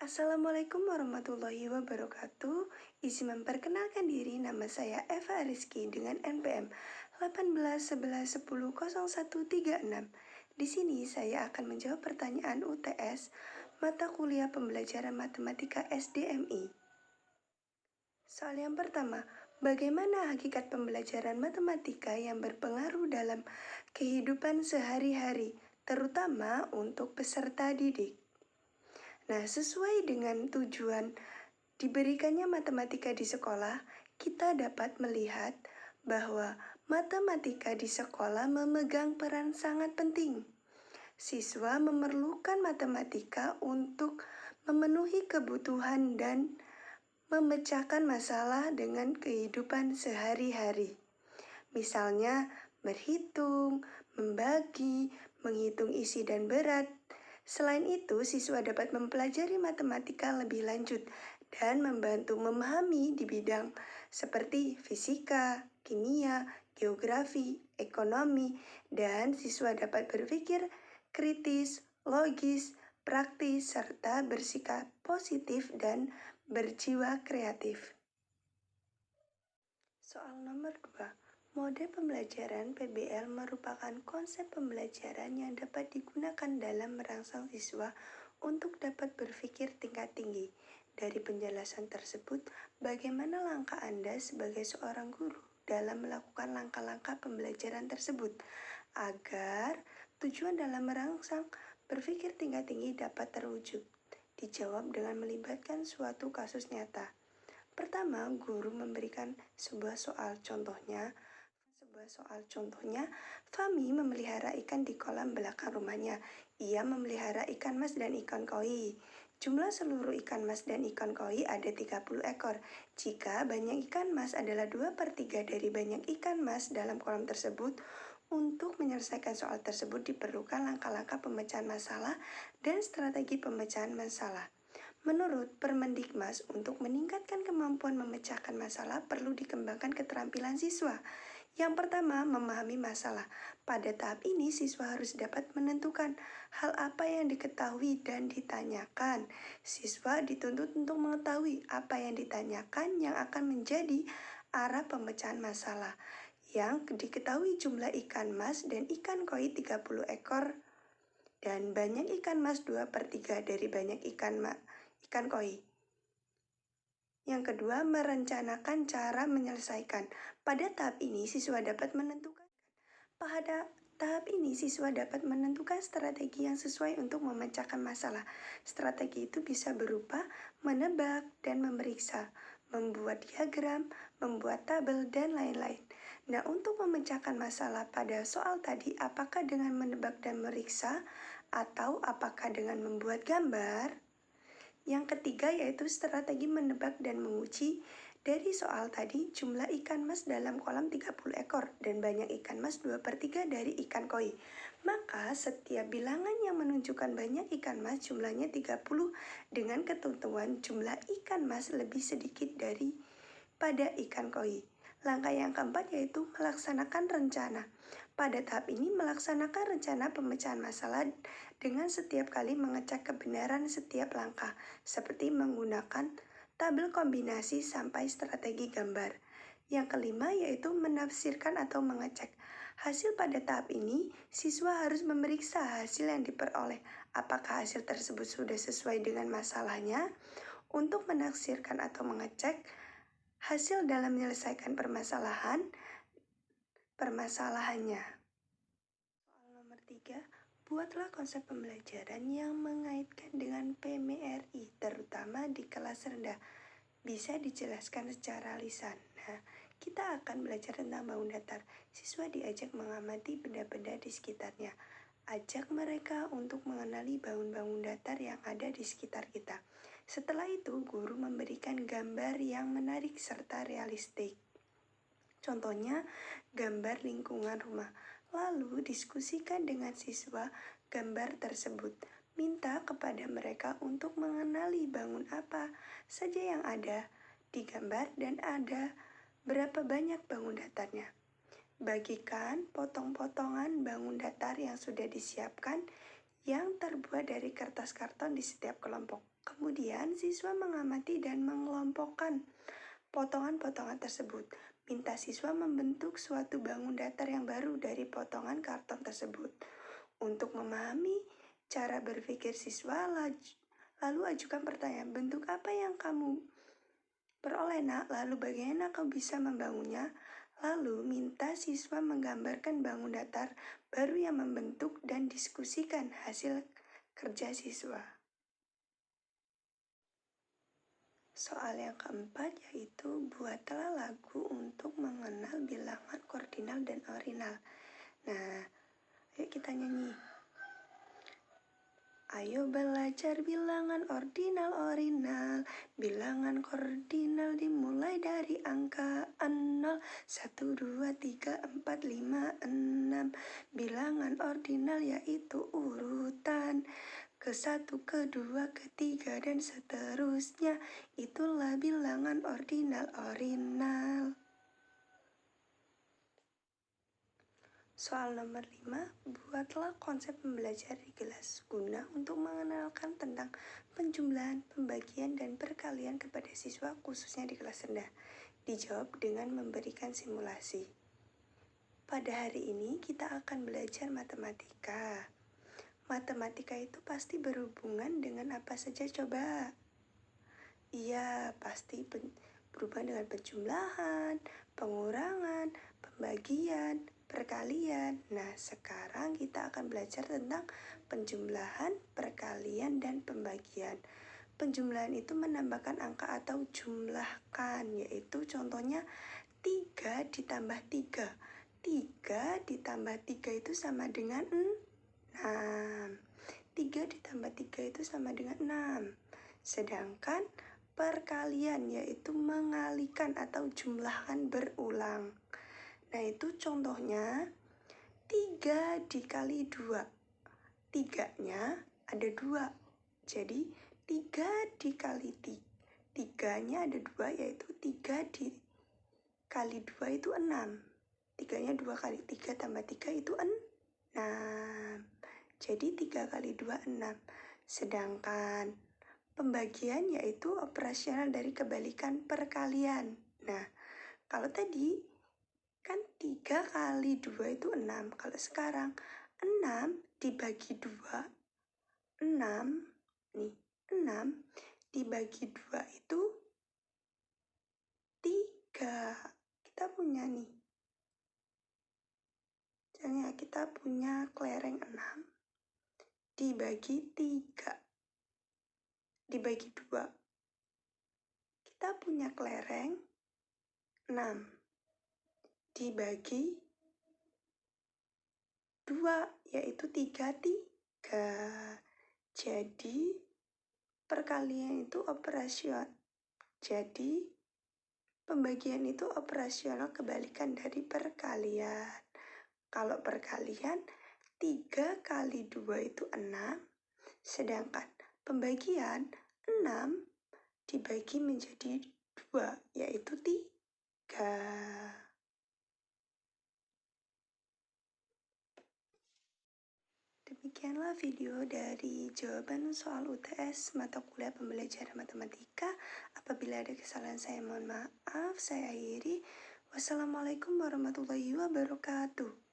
Assalamualaikum warahmatullahi wabarakatuh. Izin memperkenalkan diri, nama saya Eva Rizky dengan NPM 1811100136. Di sini saya akan menjawab pertanyaan UTS mata kuliah pembelajaran matematika SDMI. Soal yang pertama, bagaimana hakikat pembelajaran matematika yang berpengaruh dalam kehidupan sehari-hari, terutama untuk peserta didik? Nah, sesuai dengan tujuan diberikannya matematika di sekolah, kita dapat melihat bahwa matematika di sekolah memegang peran sangat penting. Siswa memerlukan matematika untuk memenuhi kebutuhan dan memecahkan masalah dengan kehidupan sehari-hari. Misalnya, berhitung, membagi, menghitung isi dan berat. Selain itu, siswa dapat mempelajari matematika lebih lanjut dan membantu memahami di bidang seperti fisika, kimia, geografi, ekonomi, dan siswa dapat berpikir kritis, logis, praktis, serta bersikap positif dan berjiwa kreatif. Soal nomor 2. Mode pembelajaran PBL merupakan konsep pembelajaran yang dapat digunakan dalam merangsang siswa untuk dapat berpikir tingkat tinggi. Dari penjelasan tersebut, bagaimana langkah Anda sebagai seorang guru dalam melakukan langkah-langkah pembelajaran tersebut agar tujuan dalam merangsang berpikir tingkat tinggi dapat terwujud? Dijawab dengan melibatkan suatu kasus nyata. Pertama, guru memberikan sebuah soal contohnya. Fami memelihara ikan di kolam belakang rumahnya. Ia memelihara ikan mas dan ikan koi. Jumlah seluruh ikan mas dan ikan koi ada 30 ekor. Jika banyak ikan mas adalah 2/3 dari banyak ikan mas dalam kolam tersebut, untuk menyelesaikan soal tersebut diperlukan langkah-langkah pemecahan masalah dan strategi pemecahan masalah. Menurut Permendikmas, untuk meningkatkan kemampuan memecahkan masalah perlu dikembangkan keterampilan siswa. Yang pertama, memahami masalah. Pada tahap ini, siswa harus dapat menentukan hal apa yang diketahui dan ditanyakan. Siswa dituntut untuk mengetahui apa yang ditanyakan yang akan menjadi arah pemecahan masalah. Yang diketahui jumlah ikan mas dan ikan koi 30 ekor dan banyak ikan mas 2/3 dari banyak ikan koi. Yang kedua, merencanakan cara menyelesaikan. Pada tahap ini siswa dapat menentukan strategi yang sesuai untuk memecahkan masalah. Strategi itu bisa berupa menebak dan memeriksa, membuat diagram, membuat tabel, dan lain-lain. Nah, untuk memecahkan masalah pada soal tadi, apakah dengan menebak dan memeriksa atau apakah dengan membuat gambar? Yang ketiga yaitu strategi menebak dan menguji. Dari soal tadi, jumlah ikan mas dalam kolam 30 ekor dan banyak ikan mas 2/3 dari ikan koi. Maka setiap bilangan yang menunjukkan banyak ikan mas jumlahnya 30 dengan ketentuan jumlah ikan mas lebih sedikit daripada ikan koi. Langkah yang keempat yaitu melaksanakan rencana. Pada tahap ini melaksanakan rencana pemecahan masalah dengan setiap kali mengecek kebenaran setiap langkah, seperti menggunakan tabel kombinasi sampai strategi gambar. Yang kelima yaitu menafsirkan atau mengecek. Hasil pada tahap ini, siswa harus memeriksa hasil yang diperoleh. Apakah hasil tersebut sudah sesuai dengan masalahnya? Untuk menafsirkan atau mengecek hasil dalam menyelesaikan permasalahannya. Soal nomor 3, buatlah konsep pembelajaran yang mengaitkan dengan PMRI, terutama di kelas rendah. Bisa dijelaskan secara lisan. Nah, kita akan belajar tentang bangun datar. Siswa diajak mengamati benda-benda di sekitarnya. Ajak mereka untuk mengenali bangun-bangun datar yang ada di sekitar kita. Setelah itu, guru memberikan gambar yang menarik serta realistik. Contohnya, gambar lingkungan rumah. Lalu diskusikan dengan siswa gambar tersebut. Minta kepada mereka untuk mengenali bangun apa saja yang ada di gambar dan ada berapa banyak bangun datarnya. Bagikan potong-potongan bangun datar yang sudah disiapkan yang terbuat dari kertas karton di setiap kelompok. Kemudian siswa mengamati dan mengelompokkan potongan-potongan tersebut. Minta siswa membentuk suatu bangun datar yang baru dari potongan karton tersebut. Untuk memahami cara berpikir siswa, lalu ajukan pertanyaan, bentuk apa yang kamu peroleh nak? Lalu bagaimana kau bisa membangunnya? Lalu minta siswa menggambarkan bangun datar baru yang membentuk dan diskusikan hasil kerja siswa. Soal yang keempat yaitu buatlah lagu untuk mengenal bilangan ordinal dan ordinal. Nah, ayo kita nyanyi. Ayo belajar bilangan ordinal. Bilangan ordinal dimulai dari angka 0. 1, 2, 3, 4, 5, 6. Bilangan ordinal yaitu urutan ke-1, ke-2, ke-3, dan seterusnya. Itulah bilangan ordinal. Soal nomor 5, buatlah konsep pembelajaran di kelas guna untuk mengenalkan tentang penjumlahan, pembagian, dan perkalian kepada siswa khususnya di kelas rendah. Dijawab dengan memberikan simulasi. Pada hari ini kita akan belajar matematika. Matematika itu pasti berhubungan dengan apa saja coba? Iya, pasti berhubungan dengan penjumlahan, pengurangan, pembagian, perkalian. Nah, sekarang kita akan belajar tentang penjumlahan, perkalian, dan pembagian. Penjumlahan itu menambahkan angka atau jumlahkan, yaitu contohnya 3 ditambah 3. 3 ditambah 3 itu sama dengan 6. 3 ditambah 3 itu sama dengan 6. Sedangkan perkalian yaitu mengalikan atau jumlahkan berulang. Nah, itu contohnya 3 dikali 2. 3-nya ada 2. Jadi 3 dikali 3. 3-nya ada 2 yaitu 3 dikali 2 itu 6. 3-nya 2 kali 3 tambah 3 itu 6. Jadi 3 kali 2 6. Sedangkan pembagian yaitu operasional dari kebalikan perkalian. Nah, kalau tadi kan 3 kali 2 itu 6. Kalau sekarang 6 dibagi 2, 6 nih, 6 dibagi 2 itu 3. Kita punya nih. Misalnya kita punya kelereng 6 dibagi 3 dibagi 2. Kita punya kelereng 6 dibagi 2, yaitu 3, 3. Jadi, perkalian itu operasional. Jadi, pembagian itu operasional kebalikan dari perkalian. Kalau perkalian, 3 kali 2 itu 6, sedangkan pembagian 6 dibagi menjadi 2, yaitu 3. Demikianlah video dari jawaban soal UTS mata kuliah pembelajaran matematika. Apabila ada kesalahan saya mohon maaf. Saya akhiri. Wassalamualaikum warahmatullahi wabarakatuh.